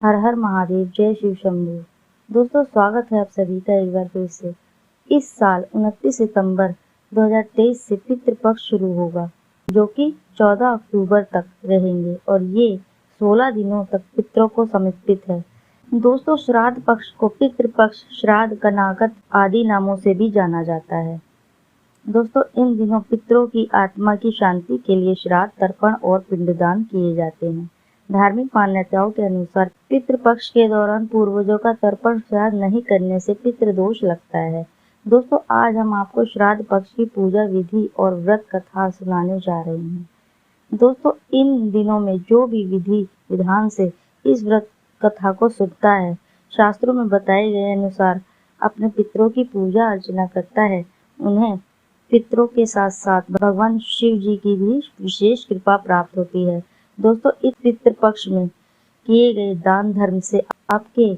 हर हर महादेव, जय शिव शंभू। दोस्तों, स्वागत है आप सभी का एक बार फिर से। इस साल 29 सितंबर 2023 से पितृपक्ष शुरू होगा, जो कि 14 अक्टूबर तक रहेंगे और ये 16 दिनों तक पितरों को समर्पित है। दोस्तों, श्राद्ध पक्ष को पितृपक्ष, श्राद्ध, कनागत आदि नामों से भी जाना जाता है। दोस्तों, इन दिनों पितरों की आत्मा की शांति के लिए श्राद्ध, तर्पण और पिंडदान किए जाते हैं। धार्मिक मान्यताओं के अनुसार पितृपक्ष के दौरान पूर्वजों का तर्पण श्राद्ध नहीं करने से पितृदोष लगता है। दोस्तों, आज हम आपको श्राद्ध पक्ष की पूजा विधि और व्रत कथा सुनाने जा रहे हैं। दोस्तों, इन दिनों में जो भी विधि विधान से इस व्रत कथा को सुनता है, शास्त्रों में बताए गए अनुसार अपने पितरों की पूजा अर्चना करता है, उन्हें पितरों के साथ साथ भगवान शिव जी की भी विशेष कृपा प्राप्त होती है। दोस्तों, इस पितृ पक्ष में किए गए दान धर्म से आपके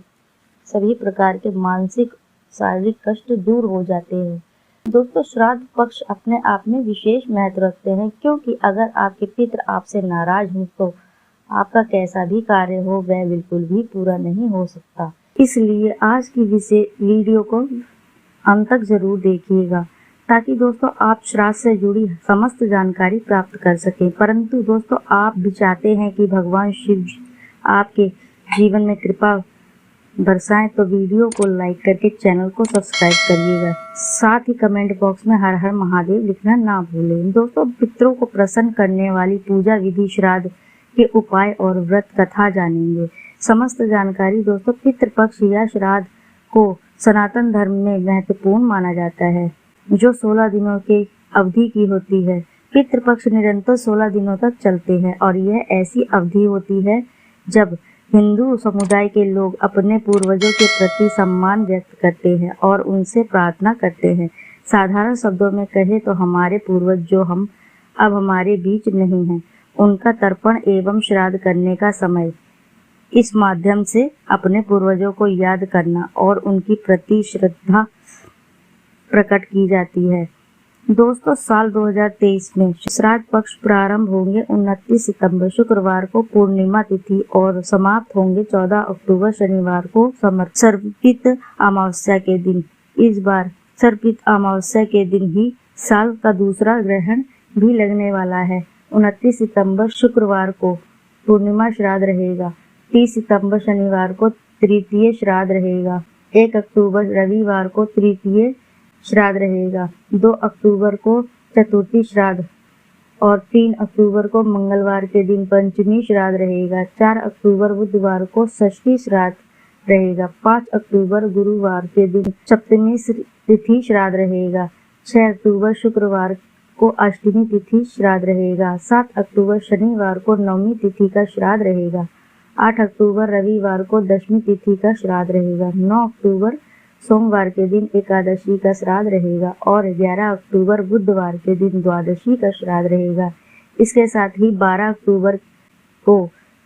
सभी प्रकार के मानसिक शारीरिक कष्ट दूर हो जाते हैं। दोस्तों, श्राद्ध पक्ष अपने आप में विशेष महत्व रखते हैं, क्योंकि अगर आपके पितृ आपसे नाराज हों तो आपका कैसा भी कार्य हो वह बिल्कुल भी पूरा नहीं हो सकता। इसलिए आज की विशेष वीडियो को अंत तक जरूर देखिएगा, ताकि दोस्तों आप श्राद्ध से जुड़ी समस्त जानकारी प्राप्त कर सकें। परंतु दोस्तों, आप भी चाहते हैं कि भगवान शिव आपके जीवन में कृपा बरसाएं, तो वीडियो को लाइक करके चैनल को सब्सक्राइब करिएगा। साथ ही कमेंट बॉक्स में हर हर महादेव लिखना ना भूलें। दोस्तों, पितरों को प्रसन्न करने वाली पूजा विधि, श्राद्ध के उपाय और व्रत कथा जानेंगे। समस्त जानकारी दोस्तों, पितृपक्ष या श्राद्ध को सनातन धर्म में महत्वपूर्ण माना जाता है, जो 16 दिनों के अवधि की होती है। पितृपक्ष निरंतर 16 दिनों तक चलते हैं और यह ऐसी अवधि होती है जब हिंदू समुदाय के लोग अपने पूर्वजों के प्रति सम्मान व्यक्त करते हैं और उनसे प्रार्थना करते हैं। साधारण शब्दों में कहे तो हमारे पूर्वज जो हम अब हमारे बीच नहीं हैं, उनका तर्पण एवं श्राद्ध करने का समय। इस माध्यम से अपने पूर्वजों को याद करना और उनकी प्रति श्रद्धा प्रकट की जाती है। दोस्तों, साल 2023 में श्राद्ध पक्ष प्रारंभ होंगे 29 सितंबर शुक्रवार को पूर्णिमा तिथि और समाप्त होंगे 14 अक्टूबर शनिवार को सर्पित अमावस्या के दिन। इस बार सर्पित अमावस्या के दिन ही साल का दूसरा ग्रहण भी लगने वाला है। 29 सितंबर शुक्रवार को पूर्णिमा श्राद्ध रहेगा। 30 सितंबर शनिवार को तृतीय श्राद्ध रहेगा। 1 अक्टूबर रविवार को तृतीय श्राद्ध रहेगा। 2 अक्टूबर को चतुर्थी श्राद्ध और 3 अक्टूबर को मंगलवार के दिन पंचमी श्राद्ध रहेगा। 4 अक्टूबर बुधवार को षष्ठी श्राद्ध रहेगा। 5 अक्टूबर गुरुवार के दिन सप्तमी तिथि श्राद्ध रहेगा। 6 अक्टूबर शुक्रवार को अष्टमी तिथि श्राद्ध रहेगा। 7 अक्टूबर शनिवार को नवमी तिथि का श्राद्ध रहेगा। 8 अक्टूबर रविवार को दशमी तिथि का श्राद्ध रहेगा। 9 अक्टूबर सोमवार के दिन एकादशी का श्राद्ध रहेगा और 11 अक्टूबर बुधवार के दिन द्वादशी का श्राद्ध रहेगा। इसके साथ ही 12 अक्टूबर को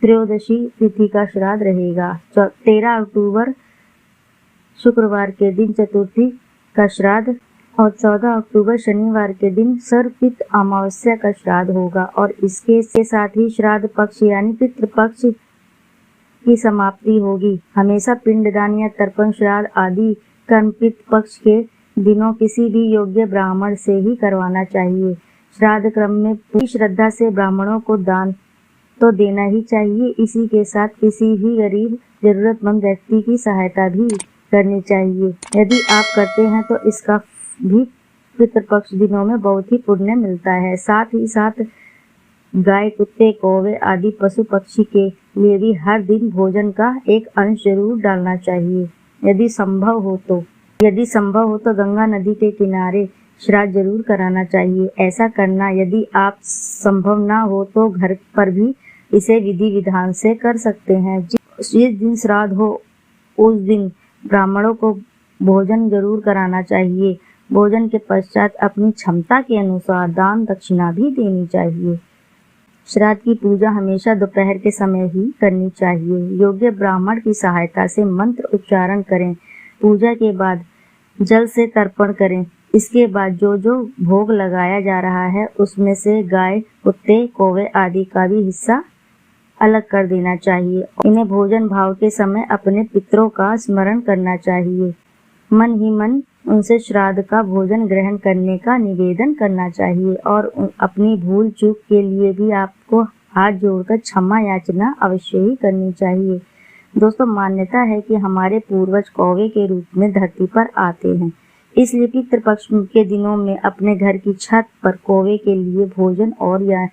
त्रयोदशी तिथि का श्राद्ध रहेगा। 13 अक्टूबर शुक्रवार के दिन चतुर्थी का श्राद्ध और 14 अक्टूबर शनिवार के दिन सर्पित अमावस्या का श्राद्ध होगा और इसके साथ ही श्राद्ध पक्ष यानी पितृपक्ष की समाप्ति होगी। हमेशा पिंडदान या तर्पण श्राद्ध आदि कर्म पितृपक्ष के दिनों किसी भी योग्य ब्राह्मण से ही करवाना चाहिए। श्राद्ध क्रम में पूरी श्रद्धा से ब्राह्मणों को दान तो देना ही चाहिए, इसी के साथ किसी भी गरीब जरूरतमंद व्यक्ति की सहायता भी करनी चाहिए। यदि आप करते हैं तो इसका भी पितृपक्ष दिनों में बहुत ही पुण्य मिलता है। साथ ही साथ गाय, कुत्ते, कौवे आदि पशु पक्षी के लिए भी हर दिन भोजन का एक अंश जरूर डालना चाहिए। यदि संभव हो तो गंगा नदी के किनारे श्राद्ध जरूर कराना चाहिए। ऐसा करना यदि आप संभव ना हो तो घर पर भी इसे विधि विधान से कर सकते हैं। जिस दिन श्राद्ध हो उस दिन ब्राह्मणों को भोजन जरूर कराना चाहिए। भोजन के पश्चात अपनी क्षमता के अनुसार दान दक्षिणा भी देनी चाहिए। श्राद्ध की पूजा हमेशा दोपहर के समय ही करनी चाहिए। योग्य ब्राह्मण की सहायता से मंत्र उच्चारण करें। पूजा के बाद जल से तर्पण करें। इसके बाद जो जो भोग लगाया जा रहा है उसमें से गाय, कुत्ते, कौवे आदि का भी हिस्सा अलग कर देना चाहिए। इन्हें भोजन भाव के समय अपने पितरों का स्मरण करना चाहिए। मन ही मन उनसे श्राद्ध का भोजन ग्रहण करने का निवेदन करना चाहिए और अपनी भूल चूक के लिए भी आपको हाथ जोड़कर क्षमा याचना अवश्य ही करनी चाहिए। दोस्तों, मान्यता है कि हमारे पूर्वज कौवे के रूप में धरती पर आते हैं, इसलिए पितृपक्ष के दिनों में अपने घर की छत पर कौवे के लिए भोजन और या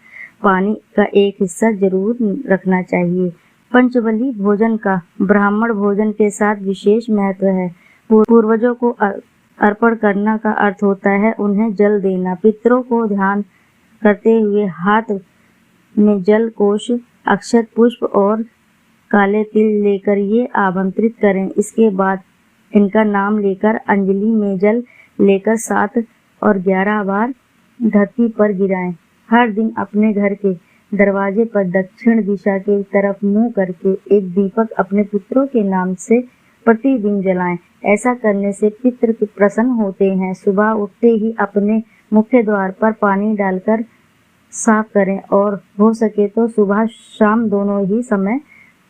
पानी का एक हिस्सा जरूर रखना चाहिए। पंचबली भोजन का ब्राह्मण भोजन के साथ विशेष महत्व है। पूर्वजों को अर्पण करना का अर्थ होता है उन्हें जल देना। पितरों को ध्यान करते हुए हाथ में जल कोश, अक्षत पुष्प और काले तिल लेकर ये आमंत्रित करें। इसके बाद इनका नाम लेकर अंजलि में जल लेकर 7 और 11 बार धरती पर गिराएं। हर दिन अपने घर के दरवाजे पर दक्षिण दिशा की तरफ मुंह करके एक दीपक अपने पितरों के नाम से प्रतिदिन जलाएं। ऐसा करने से पितृ प्रसन्न होते हैं। सुबह उठते ही अपने मुख्य द्वार पर पानी डालकर साफ करें और हो सके तो सुबह शाम दोनों ही समय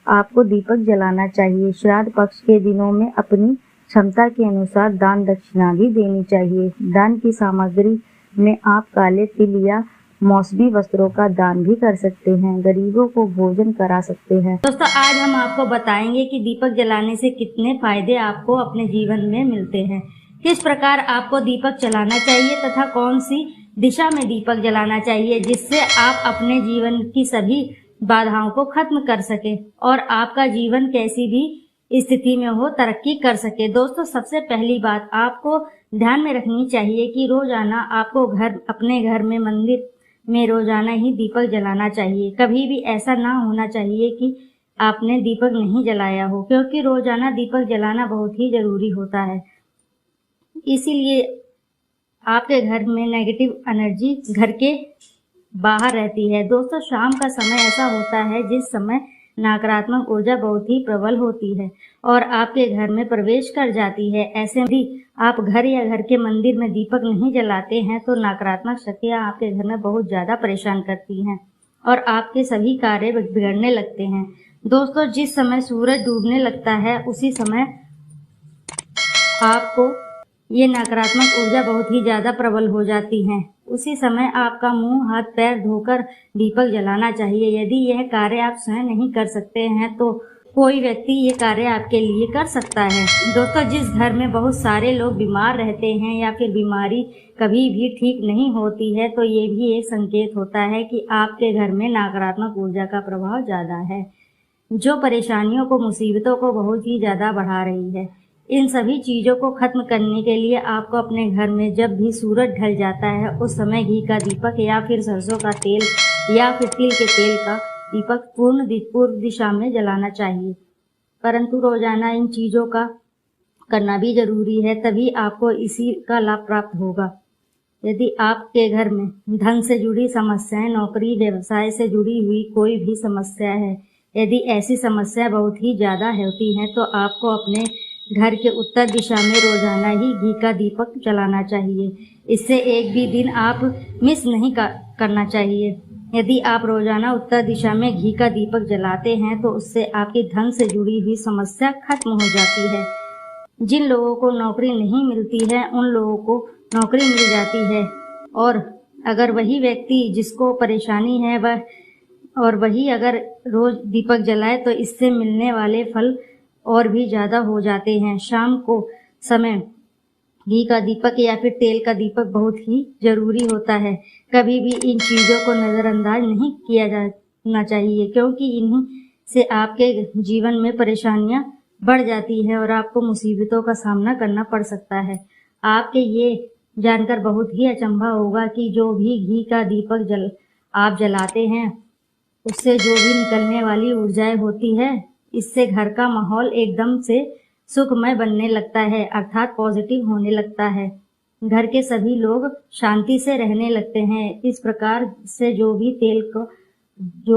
आपको दीपक जलाना चाहिए। श्राद्ध पक्ष के दिनों में अपनी क्षमता के अनुसार दान दक्षिणा भी देनी चाहिए। दान की सामग्री में आप काले तिल या मौसमी वस्त्रों का दान भी कर सकते हैं। गरीबों को भोजन करा सकते हैं। दोस्तों, आज हम आपको बताएंगे कि दीपक जलाने से कितने फायदे आपको अपने जीवन में मिलते हैं, किस प्रकार आपको दीपक जलाना चाहिए तथा कौन सी दिशा में दीपक जलाना चाहिए जिससे आप अपने जीवन की सभी बाधाओं को खत्म कर सके और आपका जीवन कैसी भी स्थिति में हो तरक्की कर सके। दोस्तों, सबसे पहली बात आपको ध्यान में रखनी चाहिए कि रोजाना आपको अपने घर में मंदिर में रोजाना ही दीपक जलाना चाहिए। कभी भी ऐसा ना होना चाहिए कि आपने दीपक नहीं जलाया हो, क्योंकि रोजाना दीपक जलाना बहुत ही जरूरी होता है। इसीलिए आपके घर में नेगेटिव एनर्जी घर के बाहर रहती है। दोस्तों, शाम का समय ऐसा होता है जिस समय नकारात्मक ऊर्जा बहुत ही प्रबल होती है और आपके घर में प्रवेश कर जाती है। ऐसे में यदि आप घर या घर के मंदिर में दीपक नहीं जलाते हैं तो नकारात्मक शक्तियां आपके घर में बहुत ज्यादा परेशान करती हैं और आपके सभी कार्य बिगड़ने लगते हैं। दोस्तों, जिस समय सूरज डूबने लगता है उसी समय आपको ये नकारात्मक ऊर्जा बहुत ही ज्यादा प्रबल हो जाती है। उसी समय आपका मुंह हाथ पैर धोकर दीपक जलाना चाहिए। यदि यह कार्य आप स्वयं नहीं कर सकते हैं तो कोई व्यक्ति ये कार्य आपके लिए कर सकता है। दोस्तों, जिस घर में बहुत सारे लोग बीमार रहते हैं या फिर बीमारी कभी भी ठीक नहीं होती है तो ये भी एक संकेत होता है कि आपके घर में नकारात्मक ऊर्जा का प्रभाव ज्यादा है, जो परेशानियों को, मुसीबतों को बहुत ही ज्यादा बढ़ा रही है। इन सभी चीजों को खत्म करने के लिए आपको अपने घर में जब भी सूरज ढल जाता है उस समय घी का दीपक या फिर सरसों का तेल या फिर तिल के तेल का दीपक पूर्व दिशा में जलाना चाहिए। परंतु रोजाना इन चीजों का करना भी जरूरी है, तभी आपको इसी का लाभ प्राप्त होगा। यदि आपके घर में धन से जुड़ी समस्याएं, नौकरी व्यवसाय से जुड़ी हुई कोई भी समस्या है, यदि ऐसी समस्या बहुत ही ज्यादा होती है तो आपको अपने घर के उत्तर दिशा में रोजाना ही घी का दीपक जलाना चाहिए। इससे एक भी दिन आप मिस नहीं करना चाहिए। यदि आप रोजाना उत्तर दिशा में घी का दीपक जलाते हैं तो उससे आपकी धन से जुड़ी हुई समस्या खत्म हो जाती है। जिन लोगों को नौकरी नहीं मिलती है उन लोगों को नौकरी मिल जाती है और अगर वही व्यक्ति जिसको परेशानी है वही अगर रोज दीपक जलाए तो इससे मिलने वाले फल और भी ज्यादा हो जाते हैं। शाम को समय घी का दीपक या फिर तेल का दीपक बहुत ही जरूरी होता है। कभी भी इन चीजों को नजरअंदाज नहीं किया जाना चाहिए, क्योंकि इन्हीं से आपके जीवन में परेशानियां बढ़ जाती है और आपको मुसीबतों का सामना करना पड़ सकता है। आपके ये जानकर बहुत ही अचंभा होगा कि जो भी घी का दीपक आप जलाते हैं उससे जो भी निकलने वाली ऊर्जाएं होती है, इससे घर का माहौल एकदम से सुखमय बनने लगता है, अर्थात पॉजिटिव होने लगता है। घर के सभी लोग शांति से रहने लगते हैं। इस प्रकार से जो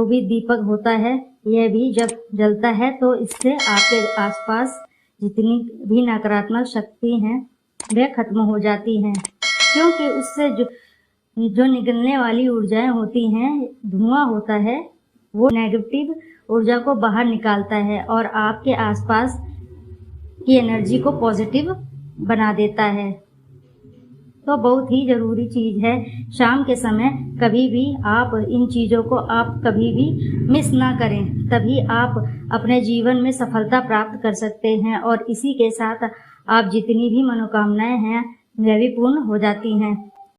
भी दीपक होता है यह भी जब जलता है तो इससे आपके आसपास जितनी भी नकारात्मक शक्ति हैं वह खत्म हो जाती हैं, क्योंकि उससे जो निकलने वाली ऊर्जाएं होती हैं, धुआं होता है, वो नेगेटिव ऊर्जा को बाहर निकालता है और आपके आसपास की एनर्जी को पॉजिटिव बना देता है। तो बहुत ही ज़रूरी चीज़ है, शाम के समय कभी भी आप इन चीज़ों को आप कभी भी मिस ना करें, तभी आप अपने जीवन में सफलता प्राप्त कर सकते हैं और इसी के साथ आप जितनी भी मनोकामनाएं हैं वह भी पूर्ण हो जाती हैं।